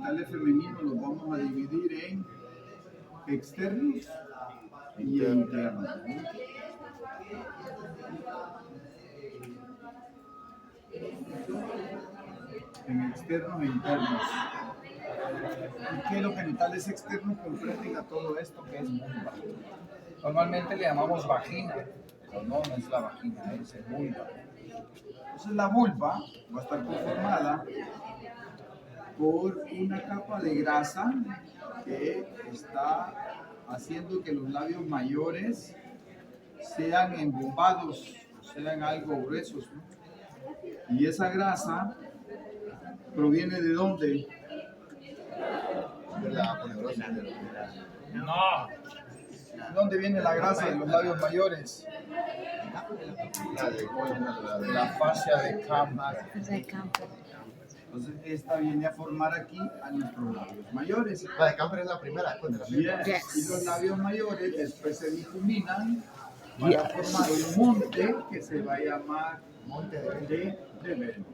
genitales femeninos los vamos a dividir en externos y internos. En externos e internos. ¿Y qué los genitales externos comprenden a todo esto que es vulva? Normalmente le llamamos vagina, pero no es la vagina, es vulva. Entonces la vulva va a estar conformada por una capa de grasa que está haciendo que los labios mayores sean embombados, sean algo gruesos, ¿no? Y esa grasa proviene ¿de dónde? De la ponebrosa. No. ¿De dónde viene la grasa de los labios mayores? De la fascia de Camper. Entonces esta viene a formar aquí a nuestros labios mayores. La de Camper es la primera. Yes. Y los labios mayores después se difuminan para formar un monte que se va a llamar Monte de Venus.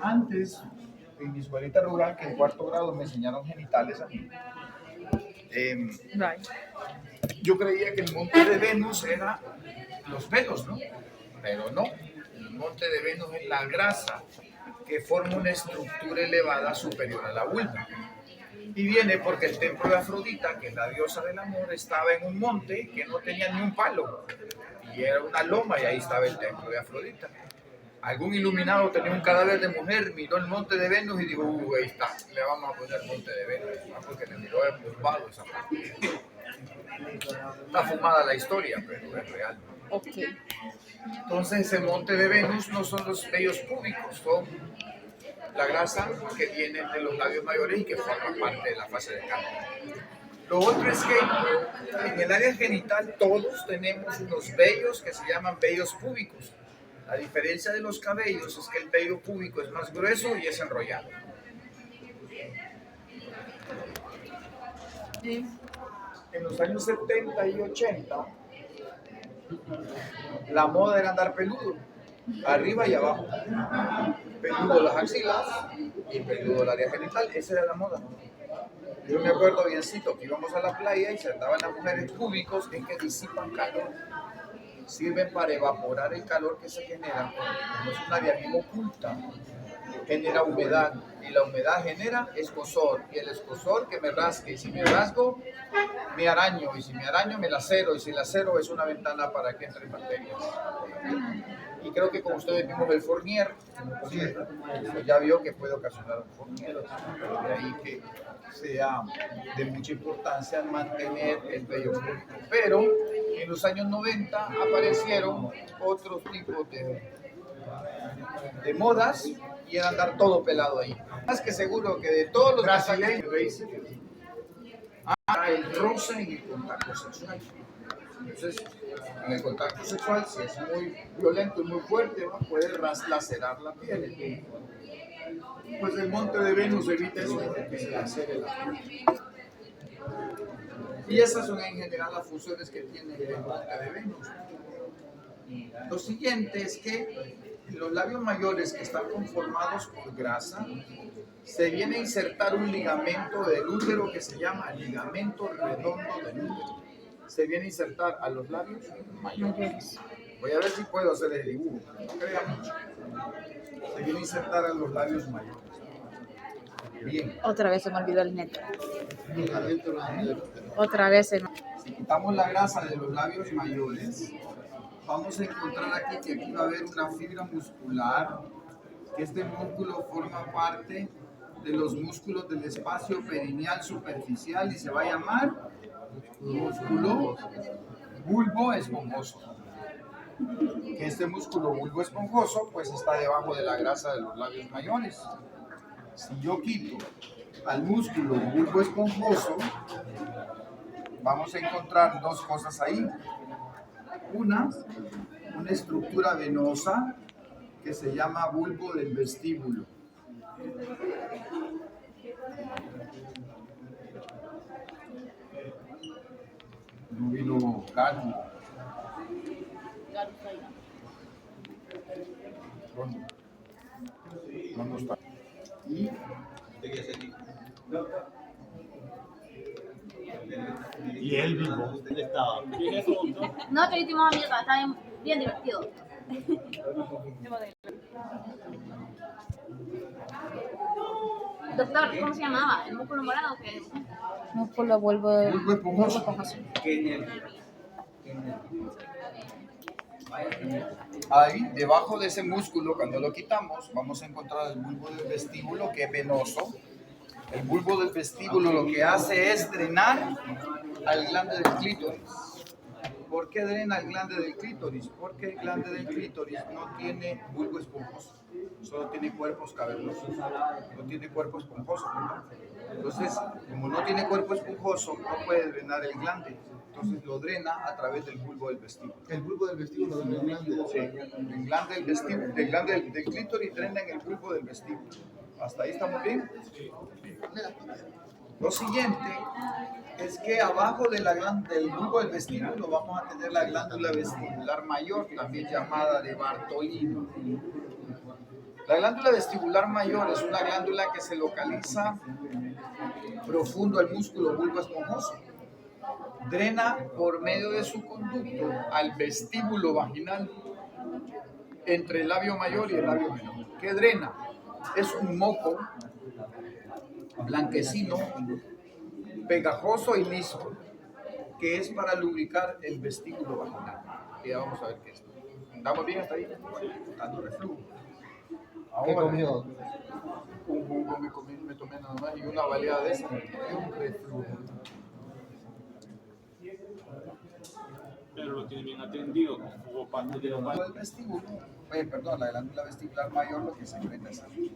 Antes, en mi escuelita rural, que en cuarto grado me enseñaron genitales a mí, yo creía que el monte de Venus era los pelos, ¿no? Pero no, el monte de Venus es la grasa que forma una estructura elevada superior a la vulva. Y viene porque el templo de Afrodita, que es la diosa del amor, estaba en un monte que no tenía ni un palo. Y era una loma y ahí estaba el templo de Afrodita. Algún iluminado tenía un cadáver de mujer, miró el monte de Venus y dijo, ahí está, le vamos a poner monte de Venus, ¿no? Porque le miró embombado esa parte. Está fumada la historia, pero es real. Ok. Entonces ese monte de Venus no son los vellos púbicos, son la grasa que viene de los labios mayores y que forma parte de la fase de cambio. Lo otro es que en el área genital todos tenemos unos vellos que se llaman vellos púbicos. La diferencia de los cabellos es que el vello púbico es más grueso y es enrollado. En los años 70 y 80, la moda era andar peludo, arriba y abajo. Peludo las axilas y peludo el área genital, esa era la moda. Yo me acuerdo biencito que íbamos a la playa y se andaban las mujeres púbicos en que disipan calor. Sirven para evaporar el calor que se genera, como es una área bien oculta, genera humedad y la humedad genera escozor y el escozor que me rasque y si me rasgo me araño y si me araño me lacero y si lacero es una ventana para que entren bacterias. Y creo que con ustedes vimos el Fournier, ¿sí? Ya vio que puede ocasionar un Fournier, de ahí que sea de mucha importancia mantener el vello público. Pero en los años 90 aparecieron otros tipos de modas y era andar todo pelado ahí. Más que seguro que de todos los brasileños, el roce en el contacto sexual. Entonces, en el contacto sexual, si es muy violento y muy fuerte, ¿no? Puede lacerar la piel. Pues el monte de Venus evita eso, que se lacere la piel. Y esas son en general las funciones que tiene el monte de Venus. Lo siguiente es que los labios mayores que están conformados por grasa, se viene a insertar un ligamento del útero que se llama ligamento redondo del útero. Se viene a insertar a los labios mayores. Voy a ver si puedo hacer el dibujo, no crea mucho. Se viene a insertar a los labios mayores. Bien. Otra vez se me olvidó el neto. Otra vez se me... Si quitamos la grasa de los labios mayores, vamos a encontrar aquí que aquí va a haber una fibra muscular, que este músculo forma parte de los músculos del espacio perineal superficial y se va a llamar músculo bulbo esponjoso. Que este músculo bulbo esponjoso pues está debajo de la grasa de los labios mayores. Si yo quito al músculo bulbo esponjoso, vamos a encontrar dos cosas ahí. Una estructura venosa que se llama bulbo del vestíbulo. No vino Garu. ¿Dónde está? Y Y él vivo, ¿dónde estaba? No, te hicimos amigas, está bien divertido. Doctor, ¿cómo se llamaba? ¿El músculo morado o qué? Músculo Bulbo esponjoso. esponjoso. Ahí, debajo de ese músculo, cuando lo quitamos, vamos a encontrar el bulbo del vestíbulo, que es venoso. El bulbo del vestíbulo lo que hace es drenar al glande del clítoris. ¿Por qué drena el glande del clítoris? Porque el glande del clítoris no tiene bulbo esponjoso, solo tiene cuerpos cavernosos, no tiene cuerpo esponjoso, ¿no? Entonces, como no tiene cuerpo esponjoso, no puede drenar el glande, entonces lo drena a través del bulbo del vestíbulo. El bulbo del vestíbulo drena el glande. Sí, el glande del vestíbulo, del glande del clítoris drena en el bulbo del vestíbulo. ¿Hasta ahí estamos bien? Lo siguiente es que abajo de del bulbo del vestíbulo vamos a tener la glándula vestibular mayor, también llamada de Bartolino. La glándula vestibular mayor es una glándula que se localiza profundo al músculo bulbo esponjoso. Drena por medio de su conducto al vestíbulo vaginal entre el labio mayor y el labio menor. ¿Qué drena? Es un moco blanquecino, pegajoso y liso, que es para lubricar el vestíbulo vaginal. Ya vamos a ver qué es. ¿Estamos bien hasta ahí? Dando reflujo. ¿Qué Ahora, comió? un jugo me tomé nada más y una baleada de esa y un reflujo. Pero lo tiene bien atendido, hubo parte de lo El vestíbulo, perdón, la glándula vestibular mayor lo que se enfrenta es aquí.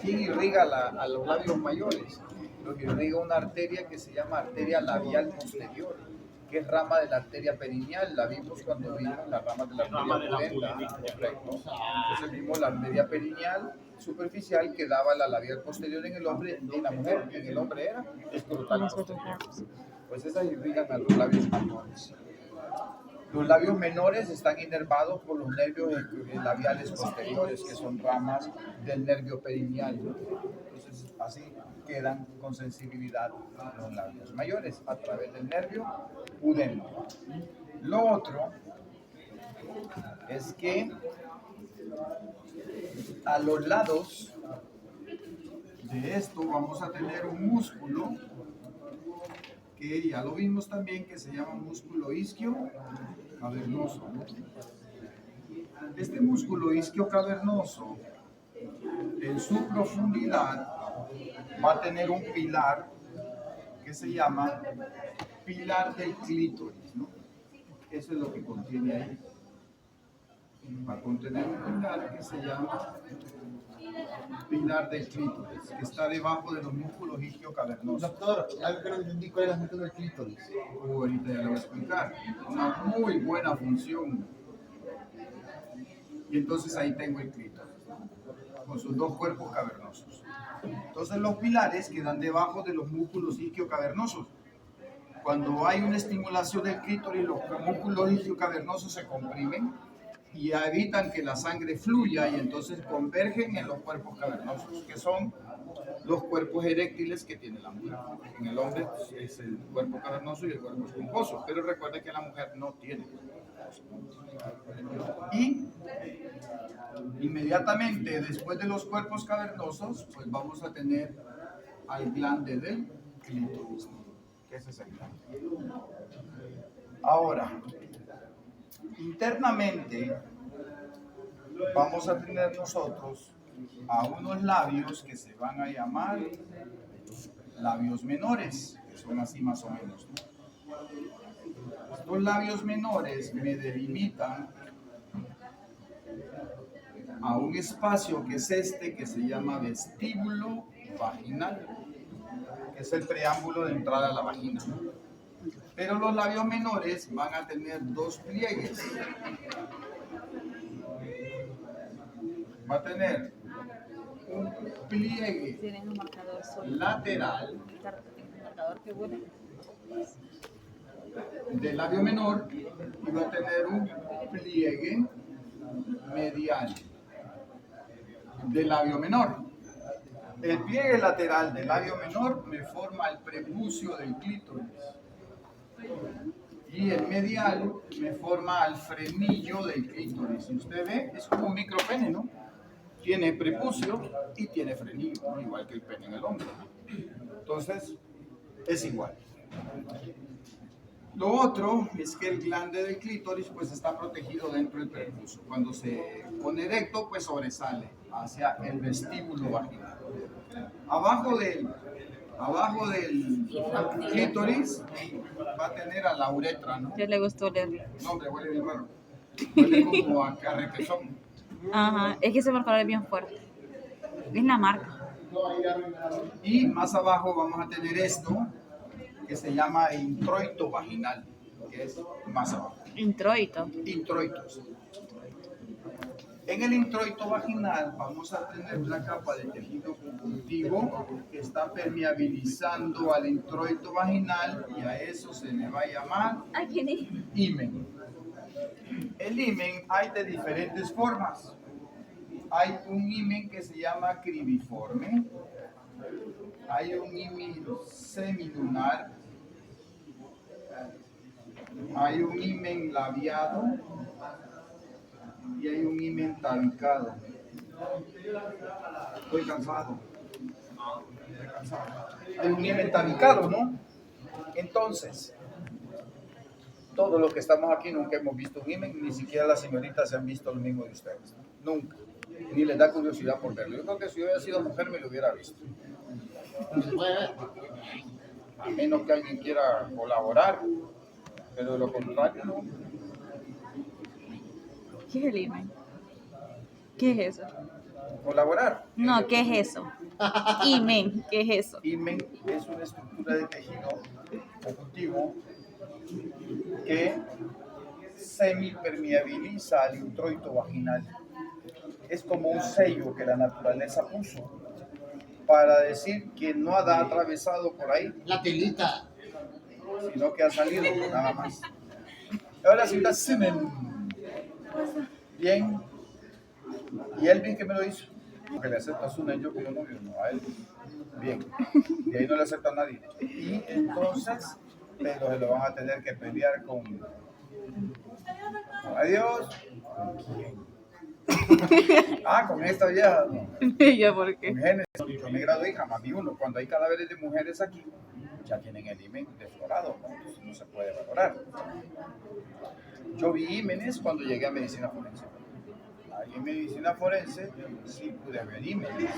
¿Quién irriga a los labios mayores? Lo que irriga una arteria que se llama arteria labial posterior, que es rama de la arteria perineal. La vimos cuando vimos la rama de la arteria pudenda, correcto. Entonces vimos la arteria perineal superficial que daba la labial posterior en el hombre, en la mujer, en el hombre era escrotal posterior. Pues esas irrigan a los labios mayores. Los labios menores están inervados por los nervios labiales posteriores, que son ramas del nervio perineal. Entonces, así quedan con sensibilidad los labios mayores a través del nervio pudendo. Lo otro es que a los lados de esto vamos a tener un músculo que ya lo vimos también, que se llama músculo isquio cavernoso. Este músculo isquio cavernoso, en su profundidad, va a tener un pilar que se llama pilar del clítoris, ¿no? Eso es lo que contiene ahí. Va a contener un pilar que se llama pilar del clítoris, que está debajo de los músculos isquio cavernosos. Doctor, algo que no entendí, ¿cuál es la función del clítoris? Ahorita ya lo voy a explicar. Una muy buena función. Y entonces ahí tengo el clítoris, con sus dos cuerpos cavernosos. Entonces los pilares quedan debajo de los músculos isquio cavernosos. Cuando hay una estimulación del clítoris, los músculos isquio cavernosos se comprimen y evitan que la sangre fluya y entonces convergen en los cuerpos cavernosos, que son los cuerpos eréctiles que tiene la mujer. En el hombre es el cuerpo cavernoso y el cuerpo esponjoso, pero recuerden que la mujer no tiene cuerpo esponjoso. Y inmediatamente después de los cuerpos cavernosos, pues vamos a tener al glande del clítoris, que ese es el glande. Ahora, internamente vamos a tener nosotros a unos labios que se van a llamar labios menores, que son así más o menos. Estos labios menores me delimitan a un espacio que es este, que se llama vestíbulo vaginal, que es el preámbulo de entrada a la vagina. Pero los labios menores van a tener dos pliegues. Va a tener un pliegue Tienes un marcador solo. lateral Un marcador que huele. del labio menor y va a tener un pliegue medial del labio menor. El pliegue lateral del labio menor me forma el prepucio del clítoris. Y el medial me forma el frenillo del clítoris. Si usted ve, es como un micropene, ¿no? Tiene prepucio y tiene frenillo, ¿no? Igual que el pene en el hombre. Entonces, es igual. Lo otro es que el glande del clítoris pues está protegido dentro del prepucio. Cuando se pone erecto, pues sobresale hacia el vestíbulo vaginal. Abajo del clítoris va a tener a la uretra, ¿no? Ya le gustó leerlo. No, hombre, huele bien raro. Huele como a carrequesón. Ajá, es que ese marcador es bien fuerte. Es la marca. Y más abajo vamos a tener esto, que se llama el introito vaginal, que es más abajo. Introito. Introitos. En el introito vaginal vamos a tener la capa de tejido conjuntivo que está permeabilizando al introito vaginal y a eso se le va a llamar himen. El himen hay de diferentes formas. Hay un himen que se llama cribiforme, hay un himen semilunar, hay un himen labiado y hay un himen tabicado. Estoy cansado. Hay un himen tabicado, ¿no? Entonces, todos los que estamos aquí nunca hemos visto un himen, ni siquiera las señoritas se han visto lo mismo de ustedes. Nunca. Ni les da curiosidad por verlo. Yo creo que si yo hubiera sido mujer me lo hubiera visto. A menos que alguien quiera colaborar, pero de lo contrario no. ¿Qué es el imen? ¿Qué es eso? Colaborar. No, ¿qué es eso? Imen, ¿qué es eso? Himen es una estructura de tejido conjuntivo que semipermeabiliza al introito vaginal. Es como un sello que la naturaleza puso para decir que no ha atravesado por ahí, La telita. sino que ha salido nada más. Ahora sí está Simen. Bien. ¿Y Elvin qué me lo hizo? Porque le acepta a su yo como novio, no a él. Bien. Y ahí no le acepta a nadie. Y entonces, pero se lo van a tener que pelear con... Adiós. ¿Con quién? Ah, con esta vieja. No. ¿Ya por qué? Con Génesis. Yo me gradué y jamás vi uno. Cuando hay cadáveres de mujeres aquí, ya tienen el himen desflorado, ¿no? Entonces no se puede valorar. Yo vi ímenes cuando llegué a medicina forense. Ahí en medicina forense sí pude ver ímenes.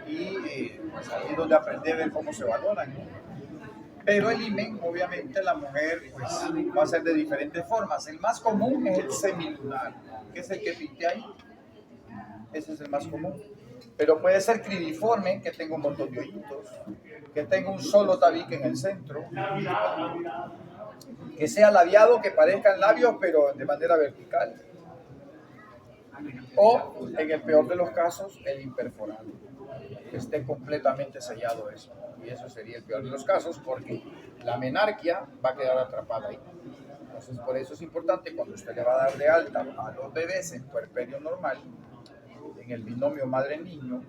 Y pues ahí es donde aprendí a ver cómo se valoran, ¿no? Pero el himen, obviamente, la mujer pues, va a ser de diferentes formas. El más común es el semilunar, que es el que pinté ahí. Ese es el más común. Pero puede ser cribiforme, que tenga un montón de hoyitos, que tenga un solo tabique en el centro, que sea labiado, que parezcan labios, pero de manera vertical. O, en el peor de los casos, el imperforado, que esté completamente sellado eso. Y eso sería el peor de los casos, porque la menarquia va a quedar atrapada ahí. Entonces, por eso es importante, cuando usted le va a dar de alta a los bebés en puerperio normal, en el binomio madre-niño,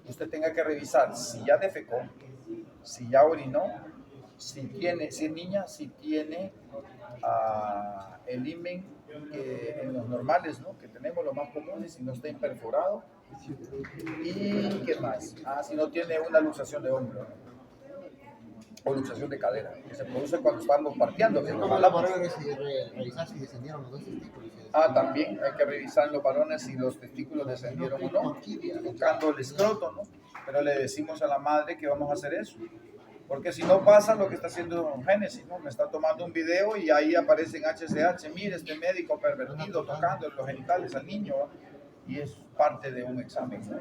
usted tenga que revisar si ya defecó, si ya orinó, si es niña, si tiene el himen en los normales, ¿no? Que tenemos los más comunes, si no está imperforado. ¿Y qué más? Si no tiene una luxación de hombro, ¿no? O luxación de cadera, que se produce cuando estamos parteando. Que ¿Cómo la para revisar si descendieron los dos testículos? También hay que revisar en los varones si los testículos descendieron o no, tocando el escroto, ¿no? Pero le decimos a la madre que vamos a hacer eso. Porque si no pasa lo que está haciendo Génesis, ¿no? Me está tomando un video y ahí aparece en HCH, mire este médico pervertido tocando los genitales al niño, ¿no? Y es parte de un examen, ¿no?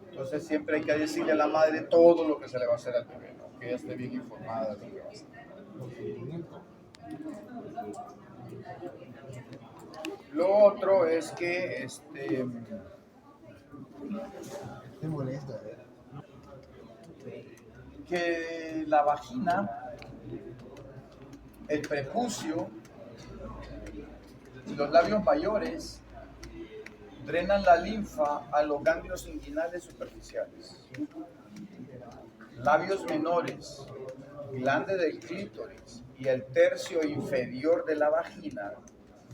Entonces siempre hay que decirle a la madre todo lo que se le va a hacer al bebé, ¿no? Que ella esté bien informada de lo que va a hacer. Lo otro es que Estoy molesta, que la vagina, el prepucio y los labios mayores drenan la linfa a los ganglios inguinales superficiales, labios menores, glande del clítoris y el tercio inferior de la vagina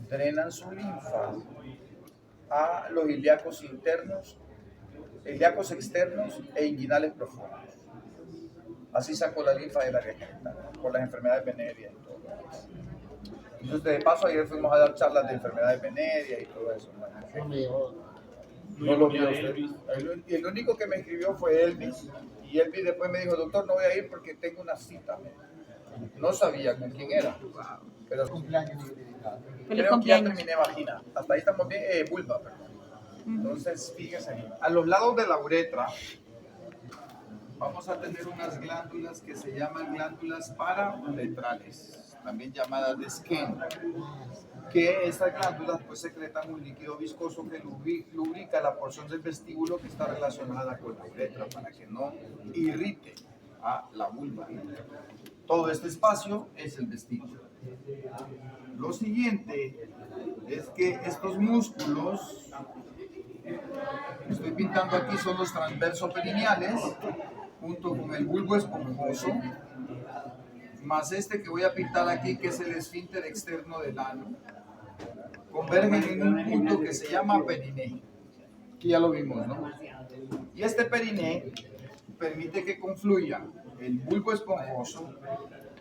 drenan su linfa a los ilíacos internos, ilíacos externos e inguinales profundos. Así sacó la linfa del área genital, por las enfermedades venéreas y todo lo demás. Entonces, de paso, ayer fuimos a dar charlas de enfermedades venéreas y todo eso, ¿no? No me llegó. No lo vio usted. El único que me escribió fue Elvis, y Elvis después me dijo, doctor, no voy a ir porque tengo una cita. No sabía con quién era, pero Cumpleaños. Feliz creo que ya cumpleaños. terminé vagina. Hasta ahí estamos bien, vulva, perdón. Entonces, fíjese, a los lados de la uretra vamos a tener unas glándulas que se llaman glándulas parauretrales, también llamadas de Skene, que estas glándulas pues secretan un líquido viscoso que lubrica la porción del vestíbulo que está relacionada con la uretra para que no irrite a la vulva. Todo este espacio es el vestíbulo. Lo siguiente es que estos músculos que estoy pintando aquí son los transversos perineales, junto con el bulbo esponjoso, más este que voy a pintar aquí, que es el esfínter externo del ano, convergen en un punto que se llama periné. Aquí ya lo vimos, ¿no? Y este periné permite que confluya el bulbo esponjoso,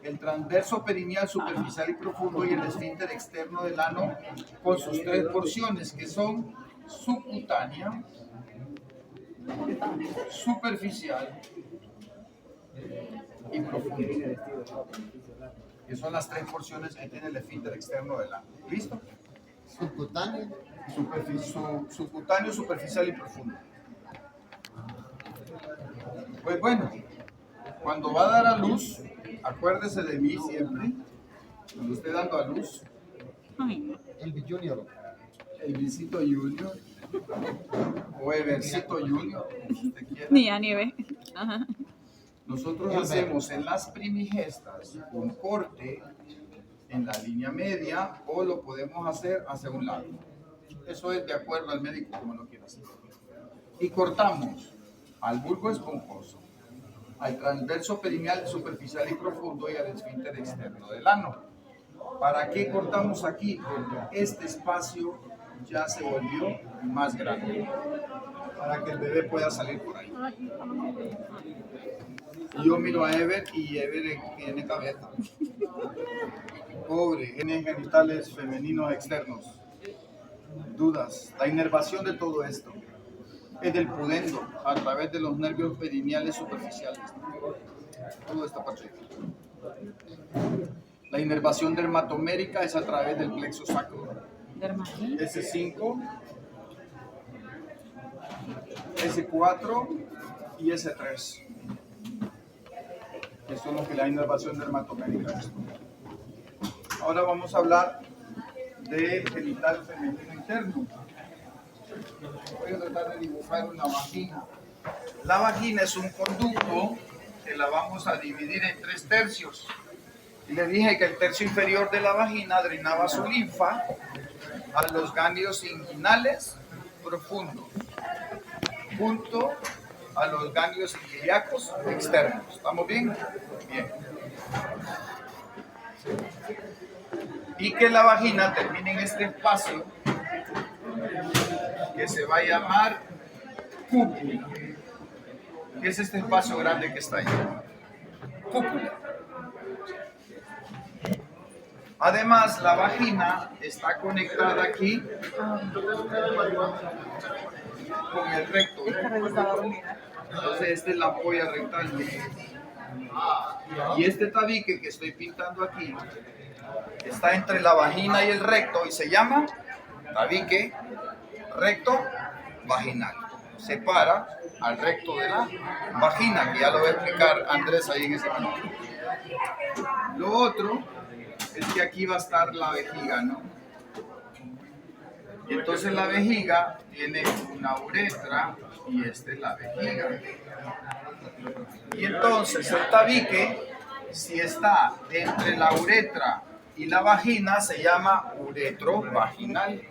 el transverso perineal superficial y profundo y el esfínter externo del ano con sus tres porciones, que son subcutánea, superficial y profunda, que son las tres porciones que tiene el esfínter externo del ano. ¿Listo? Subcutáneo. Subcutáneo, superficial y profundo. Pues bueno, cuando va a dar a luz, acuérdese de mí siempre, cuando esté dando a luz, Ay, El Junior. el Visito Junior o Evercito Junior, como usted quiera. ni a ni ve. Ajá. Nosotros hacemos en las primigestas un corte en la línea media o lo podemos hacer hacia un lado. Eso es de acuerdo al médico como lo quiera hacer. Y cortamos al bulbo esponjoso, al transverso perineal superficial y profundo y al esfínter externo del ano. ¿Para qué cortamos aquí? Porque este espacio ya se volvió más grande para que el bebé pueda salir por ahí. Y yo miro a Ever y Ever tiene cabeza. Pobre, genes genitales femeninos externos. Dudas. La inervación de todo esto es del pudendo a través de los nervios perineales superficiales. Toda esta parte. La inervación dermatomérica es a través del plexo sacro. Dermatí. S5, S4 y S3. Que son los que la inervación dermatomérica. Ahora vamos a hablar del genital femenino interno. Voy a tratar de dibujar una vagina. La vagina es un conducto que la vamos a dividir en 3 tercios. Y le dije que el tercio inferior de la vagina drenaba su linfa a los ganglios inguinales profundos, junto a los ganglios ilíacos externos. ¿Estamos bien? Bien. Y que la vagina termine en este espacio que se va a llamar cúpula, que es este espacio grande que está ahí. Cúpula. Además, la vagina está conectada aquí con el recto. Entonces, esta es la ampolla rectal. Y este tabique que estoy pintando aquí está entre la vagina y el recto y se llama tabique recto vaginal. Separa al recto de la vagina, que ya lo va a explicar Andrés ahí en ese momento. Lo otro es que aquí va a estar la vejiga, ¿no? Y entonces la vejiga tiene una uretra y esta es la vejiga. Y entonces el tabique, si está entre la uretra y la vagina, se llama uretro vaginal.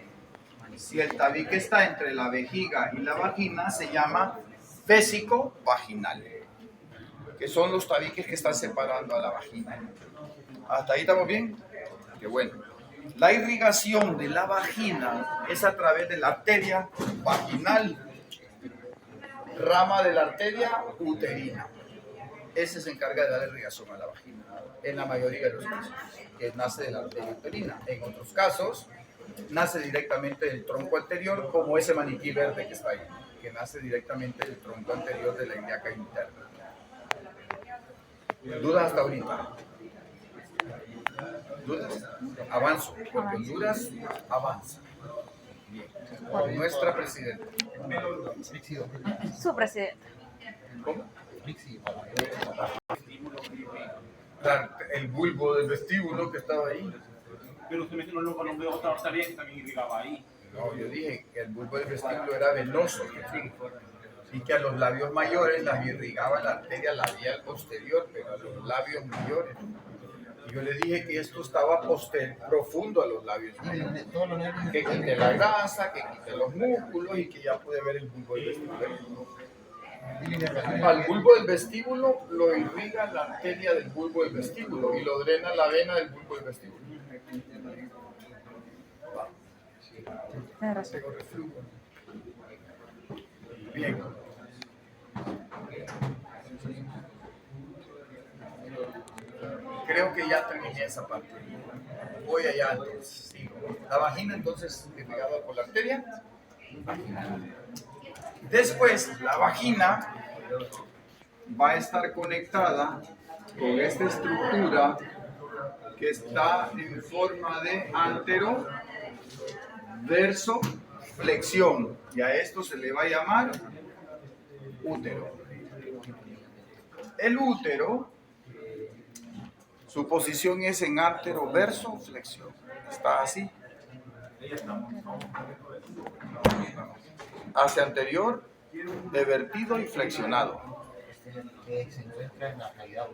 Si el tabique está entre la vejiga y la vagina, se llama vésico vaginal, que son los tabiques que están separando a la vagina. ¿Hasta ahí estamos bien? Qué bueno. La irrigación de la vagina es a través de la arteria vaginal, rama de la arteria uterina. Ese se encarga de dar irrigación a la vagina, en la mayoría de los casos, que nace de la arteria uterina. En otros casos, nace directamente del tronco anterior, como ese maniquí verde que está ahí, que nace directamente del tronco anterior de la ilíaca interna. ¿Dudas hasta ahorita? ¿Dudas? Avanzo, porque Honduras avanza. Bien. Con nuestra presidenta. Su presidente. ¿Cómo? El bulbo del vestíbulo que estaba ahí. Pero usted mencionó los nombres de otra arteria que también irrigaba ahí. No, yo dije que el bulbo del vestíbulo era venoso y que a los labios mayores las irrigaba la arteria labial posterior, pero a los labios mayores. Y yo le dije que esto estaba profundo a los labios mayores, que quite la grasa, que quite los músculos y que ya pude ver el bulbo del vestíbulo. Al bulbo del vestíbulo lo irriga la arteria del bulbo del vestíbulo y lo drena la vena del bulbo del vestíbulo. Tienes razón. Tengo reflujo. Bien. Creo que ya terminé esa parte. Voy allá entonces. Sigo. La vagina entonces irrigada por la arteria vaginal. Después la vagina va a estar conectada con esta estructura que está en forma de antero, verso, flexión, y a esto se le va a llamar útero. El útero, su posición es en antero, verso, flexión. Está así. Hacia anterior, evertido y flexionado. Se encuentra en la cavidad.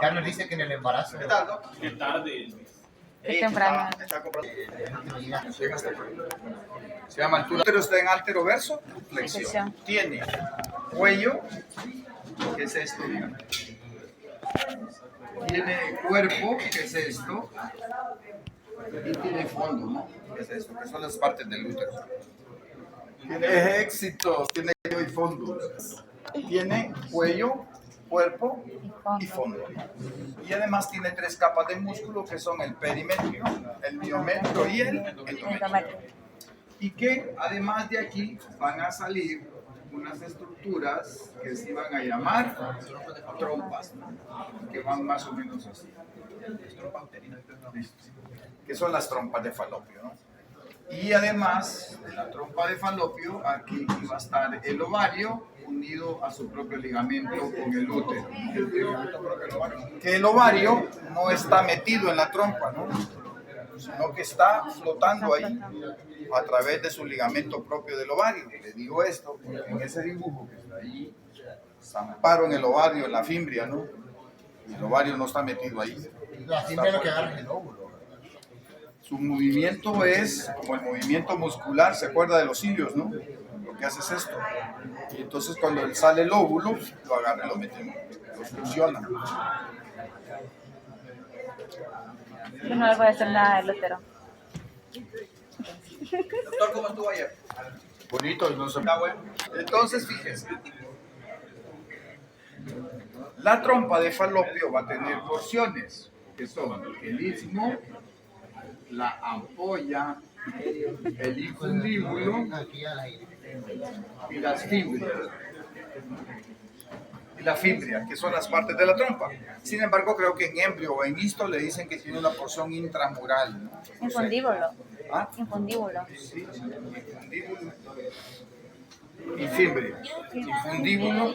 Carlos dice que en el embarazo. ¿Qué tal, no? Qué tarde. Es temprano. Está comprando. Se llama altura. Pero está en altero verso, flexión. Flexión. Tiene cuello, que es esto. Tiene cuerpo, que es esto. Y tiene fondo, ¿no? Que es esto, que son las partes del útero. Tiene éxitos, tiene cuello y fondo. Tiene cuello, cuerpo y fondo. Y además tiene 3 capas de músculo que son el perimetrio, el miometrio y el endometrio. Y que además de aquí van a salir unas estructuras que se van a llamar trompas, ¿no? Que van más o menos así. Que son las trompas de Falopio, ¿no? Y además de la trompa de Falopio, aquí va a estar el ovario unido a su propio ligamento con el útero. Que el ovario no está metido en la trompa, ¿no? Sino que está flotando ahí a través de su ligamento propio del ovario. Le digo esto porque en ese dibujo que está ahí, zamparon el ovario en la fimbria, ¿no? El ovario no está metido ahí. La fimbria es lo que agarra el óvulo. Su movimiento es como el movimiento muscular, ¿se acuerda de los cilios, no? Lo que hace es esto. Y entonces cuando sale el óvulo, lo agarra y lo mete, lo fusiona. Yo no le voy a hacer nada del útero. Doctor, ¿cómo estuvo ayer? Bonito, no se está bueno. Entonces, fíjense. La trompa de Falopio va a tener porciones, que son el istmo, la ampolla, el infundíbulo y las fimbrias. Y la fimbria, que son las partes de la trompa. Sin embargo, creo que en embrio o en histo le dicen que tiene una porción intramural, ¿no? Infundíbulo. ¿Ah? Infundíbulo. Sí, infundíbulo y fimbria. Infundíbulo,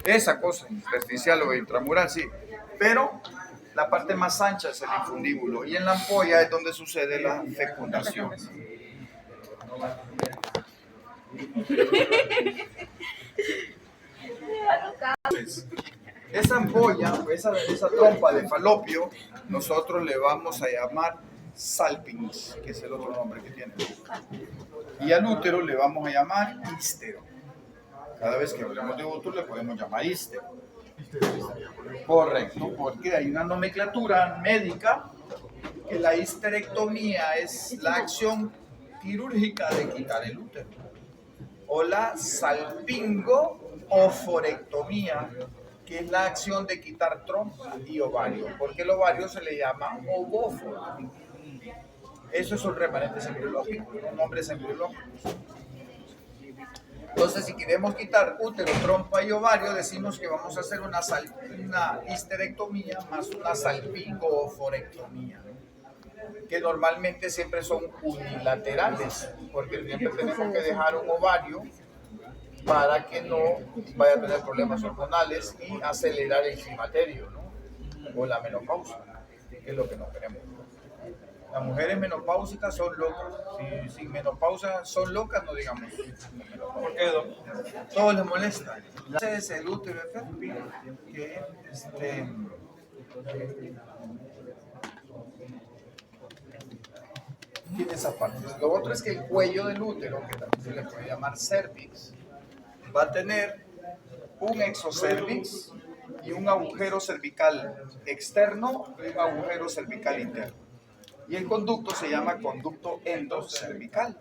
esa cosa, intersticial o intramural, sí. Pero la parte más ancha es el infundíbulo y en la ampolla es donde sucede la fecundación. Esa ampolla, esa trompa de Falopio, nosotros le vamos a llamar salpinx, que es el otro nombre que tiene. Y al útero le vamos a llamar ístero. Cada vez que hablemos de útero le podemos llamar ístero. Correcto, porque hay una nomenclatura médica que la histerectomía es la acción quirúrgica de quitar el útero. O la salpingo-oforectomía, que es la acción de quitar trompa y ovario, porque el ovario se le llama ovóforo. Eso es un remanente embriológico, un nombre embriológico. Entonces, si queremos quitar útero, trompa y ovario, decimos que vamos a hacer una histerectomía más una salpingo-oforectomía, que normalmente siempre son unilaterales, porque siempre tenemos que dejar un ovario para que no vaya a tener problemas hormonales y acelerar el climaterio, ¿no? O la menopausia, que es lo que no queremos. Las mujeres menopáusicas son locas. Si sin menopausia son locas, no digamos. ¿Por qué, doctor? Todo les molesta. Ese es el útero efectivo, que tiene esas partes. Lo otro es que el cuello del útero, que también se le puede llamar cervix, va a tener un exocervix y un agujero cervical externo y un agujero cervical interno. Y el conducto se llama conducto endocervical.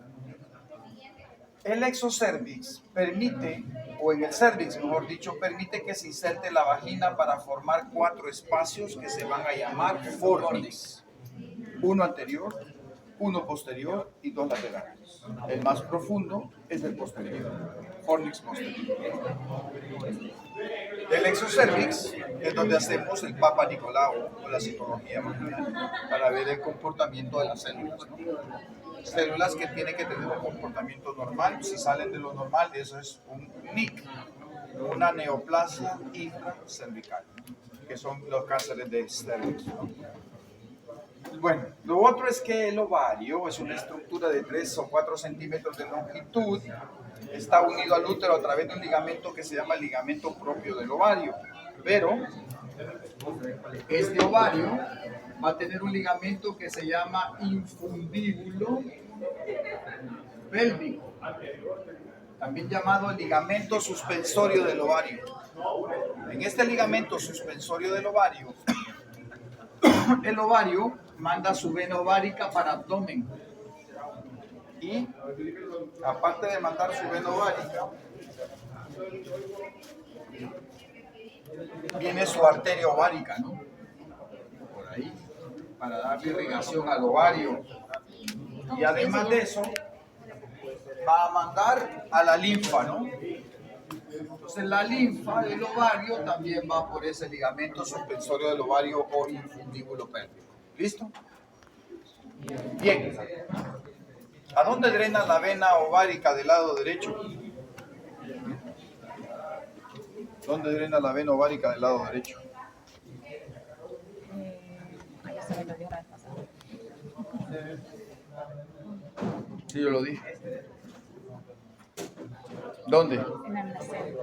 El exocervix permite, o en el cervix mejor dicho, permite que se inserte la vagina para formar 4 espacios que se van a llamar fornix. Uno anterior, uno posterior y 2 laterales. El más profundo es el posterior, fornix posterior. El exocervix es donde hacemos el Papa Nicolau o la citología vaginal para ver el comportamiento de las células, ¿no? Células que tienen que tener un comportamiento normal. Si salen de lo normal, eso es un NIC, una neoplasia intracervical, que son los cánceres de cervix, ¿no? Bueno, lo otro es que el ovario es una estructura de 3 o 4 centímetros de longitud. Está unido al útero a través de un ligamento que se llama ligamento propio del ovario. Pero este ovario va a tener un ligamento que se llama infundíbulo pélvico, también llamado ligamento suspensorio del ovario. En este ligamento suspensorio del ovario, el ovario manda su vena ovárica para abdomen. Y aparte de mandar su vena ovárica, viene su arteria ovárica, ¿no? Por ahí, para darle irrigación al ovario. Y además de eso, va a mandar a la linfa, ¿no? Entonces la linfa del ovario también va por ese ligamento suspensorio del ovario o infundíbulo pélvico. ¿Listo? Bien. ¿A dónde drena la vena ovárica del lado derecho? ¿Dónde drena la vena ovárica del lado derecho? Sí, yo lo dije. ¿Dónde? En el nacente.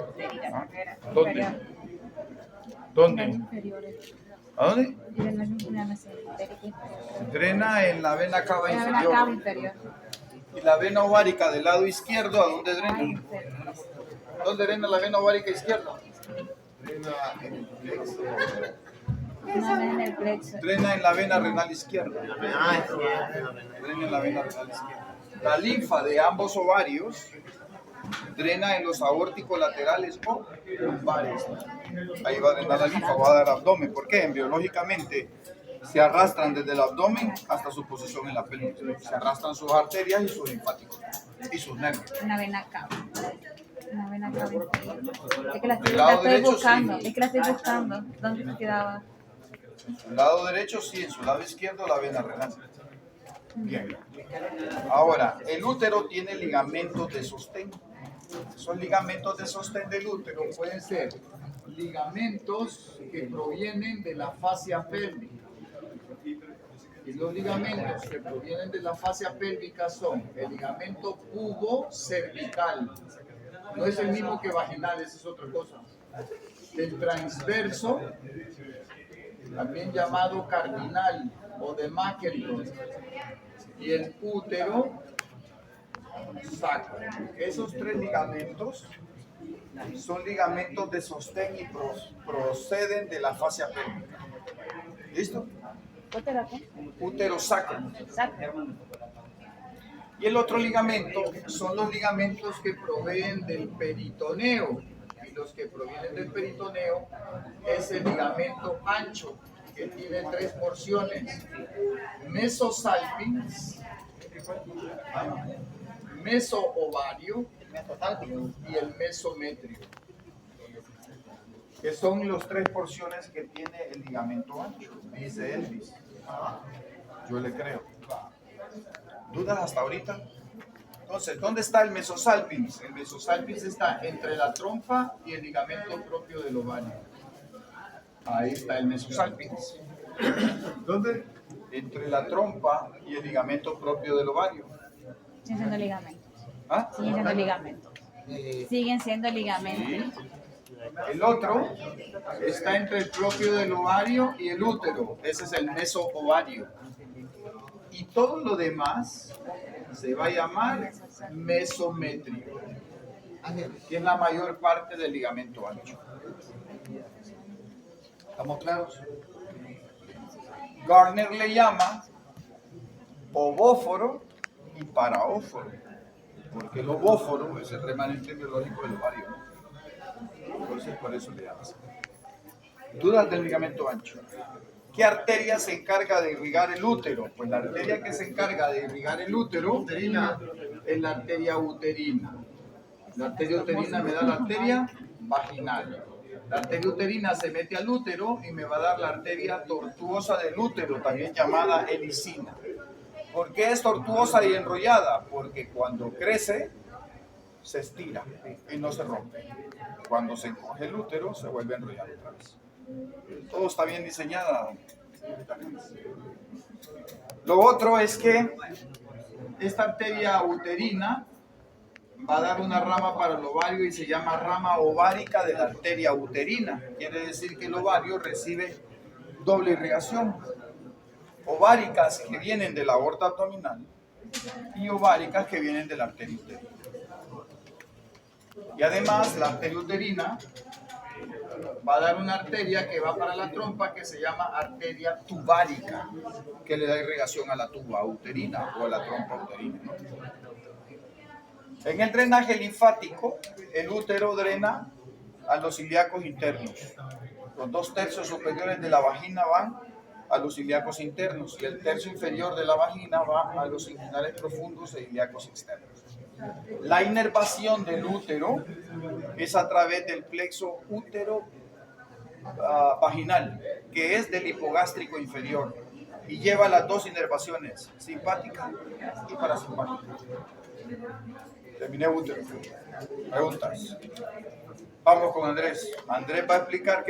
¿Ah? ¿Dónde? ¿Dónde? ¿A dónde? Drena en la vena cava inferior. ¿Y la vena ovárica del lado izquierdo, a dónde drena? ¿Dónde drena la vena ovárica izquierda? Drena en el plexo. Drena en la vena renal izquierda. Drena en la vena renal izquierda. La linfa de ambos ovarios drena en los aórticos laterales o lumbares. Ahí va a drenar la linfa, va a dar abdomen. ¿Por qué? Biológicamente se arrastran desde el abdomen hasta su posición en la pelvis. Se arrastran sus arterias y sus linfáticos y sus nervios. Una vena cava. Una vena cava. Es que la Del lado estoy derecho, buscando. sí. Es que la estoy buscando. ¿Dónde se quedaba? En su lado derecho sí, en su lado izquierdo la vena renal. Bien. Ahora, el útero tiene ligamentos de sostén. Esos ligamentos de sostén del útero pueden ser ligamentos que provienen de la fascia pélvica. Y los ligamentos que provienen de la fascia pélvica son el ligamento pubo-cervical. No es el mismo que vaginal, esa es otra cosa. El transverso también llamado cardinal o de Mackelton, y el útero sacro. Esos tres ligamentos son ligamentos de sostén y proceden de la fascia pélvica. ¿Listo? Útero sacro. Y el otro ligamento son los ligamentos que proveen del peritoneo. Y los que provienen del peritoneo es el ligamento ancho, que tiene tres porciones: mesosalpinx, mesoovario y el mesometrio, que son las tres porciones que tiene el ligamento ancho, dice Elvis. Yo le creo. ¿Dudas hasta ahorita? Entonces, ¿dónde está el mesosalpinx? El mesosalpinx está entre la trompa y el ligamento propio del ovario. Ahí está el mesosalpinx. ¿Dónde? Entre la trompa y el ligamento propio del ovario. Siguen siendo ligamentos. ¿Ah? Siguen siendo ligamentos. Siguen siendo Sí. ligamentos. El otro está entre el propio del ovario y el útero. Ese es el mesoovario. Y todo lo demás se va a llamar mesometrio, que es la mayor parte del ligamento ancho. ¿Estamos claros? Gardner le llama ovóforo y paraóforo, porque el ovóforo es el remanente biológico del ovario. Entonces, por eso le llaman así. Dudas del ligamento ancho. ¿Qué arteria se encarga de irrigar el útero? Pues la arteria que se encarga de irrigar el útero es la arteria uterina. La arteria uterina me da la arteria vaginal. La arteria uterina se mete al útero y me va a dar la arteria tortuosa del útero, también llamada helicina. ¿Por qué es tortuosa y enrollada? Porque cuando crece, se estira y no se rompe. Cuando se encoge el útero, se vuelve a enrollar otra vez. Todo está bien diseñada. Lo otro es que esta arteria uterina va a dar una rama para el ovario y se llama rama ovárica de la arteria uterina. Quiere decir que el ovario recibe doble irrigación. Ováricas que vienen de la aorta abdominal y ováricas que vienen de la arteria uterina. Y además la arteria uterina va a dar una arteria que va para la trompa que se llama arteria tubárica, que le da irrigación a la tuba uterina o a la trompa uterina, ¿no? En el drenaje linfático, el útero drena a los ilíacos internos. Los 2/3 superiores de la vagina van a los ilíacos internos y el tercio inferior de la vagina va a los inguinales profundos e ilíacos externos. La inervación del útero es a través del plexo útero vaginal, que es del hipogástrico inferior, y lleva las dos inervaciones, simpática y parasimpática. Terminé útero. Preguntas. Vamos con Andrés. Andrés va a explicar